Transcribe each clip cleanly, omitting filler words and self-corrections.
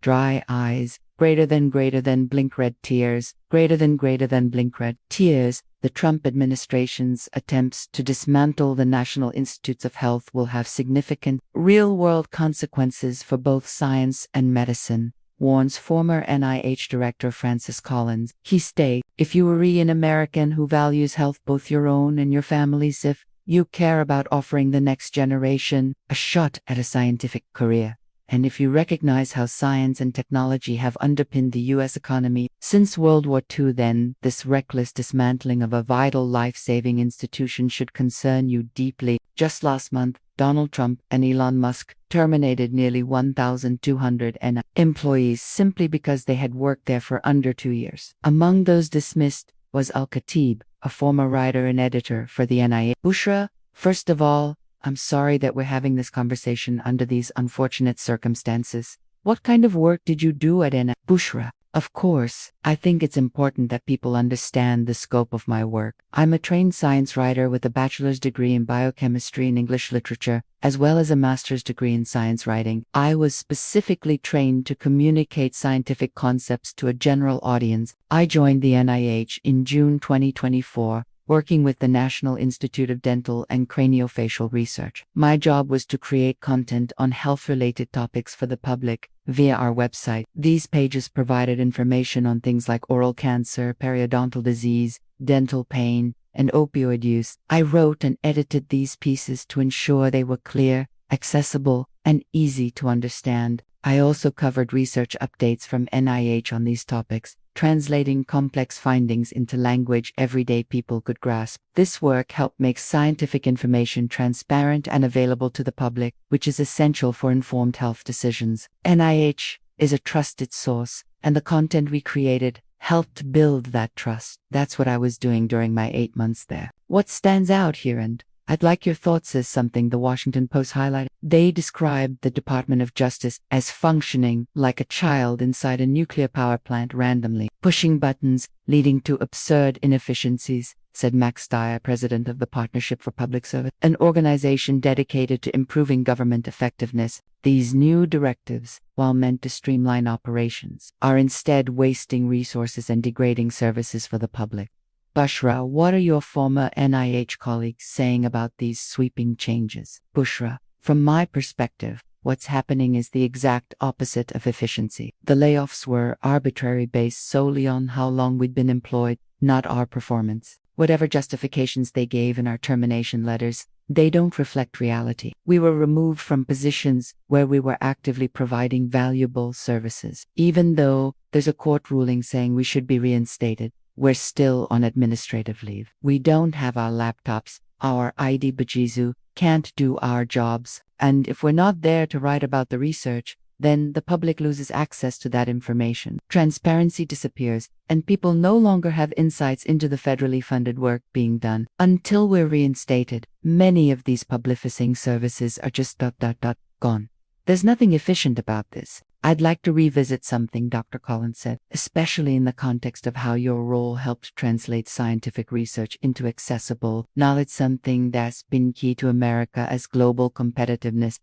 dry eyes, greater than blink red tears, greater than blink red tears. The Trump administration's attempts to dismantle the National Institutes of Health will have significant, real-world consequences for both science and medicine, warns former NIH Director Francis Collins. He states, if you are an American who values health, both your own and your family's, if you care about offering the next generation a shot at a scientific career, and if you recognize how science and technology have underpinned the U.S. economy since World War II, then this reckless dismantling of a vital life-saving institution should concern you deeply. Just last month, Donald Trump and Elon Musk terminated nearly 1,200 NIH employees simply because they had worked there for under 2 years. Among those dismissed was Khatib, a former writer and editor for the NIH. Bushraa, first of all, I'm sorry that we're having this conversation under these unfortunate circumstances. What kind of work did you do at NIH? Bushraa, of course, I think it's important that people understand the scope of my work. I'm a trained science writer with a bachelor's degree in biochemistry and English literature, as well as a master's degree in science writing. I was specifically trained to communicate scientific concepts to a general audience. I joined the NIH in June 2024. Working with the National Institute of Dental and Craniofacial Research. My job was to create content on health-related topics for the public via our website. These pages provided information on things like oral cancer, periodontal disease, dental pain, and opioid use. I wrote and edited these pieces to ensure they were clear, accessible, and easy to understand. I also covered research updates from NIH on these topics, translating complex findings into language everyday people could grasp. This work helped make scientific information transparent and available to the public, which is essential for informed health decisions. NIH is a trusted source, and the content we created helped build that trust. That's what I was doing during my 8 months there. What stands out here, and I'd like your thoughts, is something the Washington Post highlighted. They described the Department of Justice as functioning like a child inside a nuclear power plant, randomly pushing buttons, leading to absurd inefficiencies, said Max Dyer, president of the Partnership for Public Service, an organization dedicated to improving government effectiveness. These new directives, while meant to streamline operations, are instead wasting resources and degrading services for the public. Bushraa, what are your former NIH colleagues saying about these sweeping changes? Bushraa, from my perspective, what's happening is the exact opposite of efficiency. The layoffs were arbitrary, based solely on how long we'd been employed, not our performance. Whatever justifications they gave in our termination letters, they don't reflect reality. We were removed from positions where we were actively providing valuable services. Even though there's a court ruling saying we should be reinstated, we're still on administrative leave. We don't have our laptops, our ID Bajizu can't do our jobs, and if we're not there to write about the research, then the public loses access to that information. Transparency disappears, and people no longer have insights into the federally funded work being done. Until we're reinstated, many of these public-facing services are just gone. There's nothing efficient about this. I'd like to revisit something Dr. Collins said, especially in the context of how your role helped translate scientific research into accessible knowledge, something that's been key to America as global competitiveness.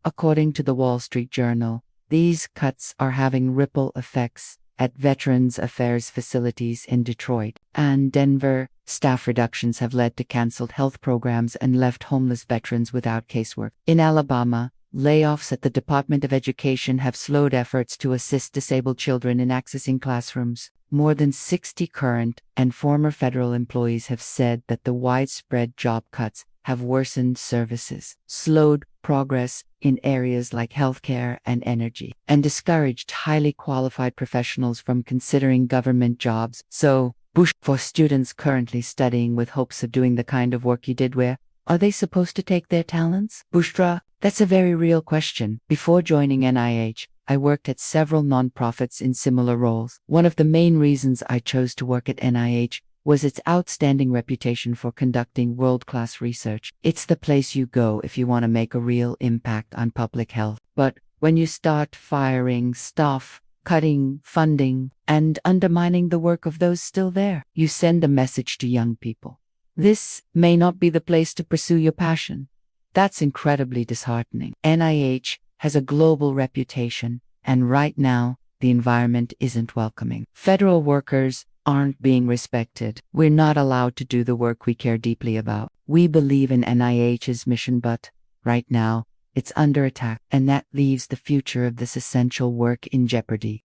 According to the Wall Street Journal, these cuts are having ripple effects at Veterans Affairs facilities in Detroit and Denver. Staff reductions have led to canceled health programs and left homeless veterans without casework. In Alabama, layoffs at the Department of Education have slowed efforts to assist disabled children in accessing classrooms. More than 60 current and former federal employees have said that the widespread job cuts have worsened services, slowed progress in areas like healthcare and energy, and discouraged highly qualified professionals from considering government jobs. So, for students currently studying with hopes of doing the kind of work you did, where are they supposed to take their talents? Bushraa, that's a very real question. Before joining NIH, I worked at several nonprofits in similar roles. One of the main reasons I chose to work at NIH was its outstanding reputation for conducting world-class research. It's the place you go if you want to make a real impact on public health. But when you start firing staff, cutting funding, and undermining the work of those still there, you send a message to young people. This may not be the place to pursue your passion. That's incredibly disheartening. NIH has a global reputation, and right now, the environment isn't welcoming. Federal workers aren't being respected. We're not allowed to do the work we care deeply about. We believe in NIH's mission, but right now, it's under attack, and that leaves the future of this essential work in jeopardy.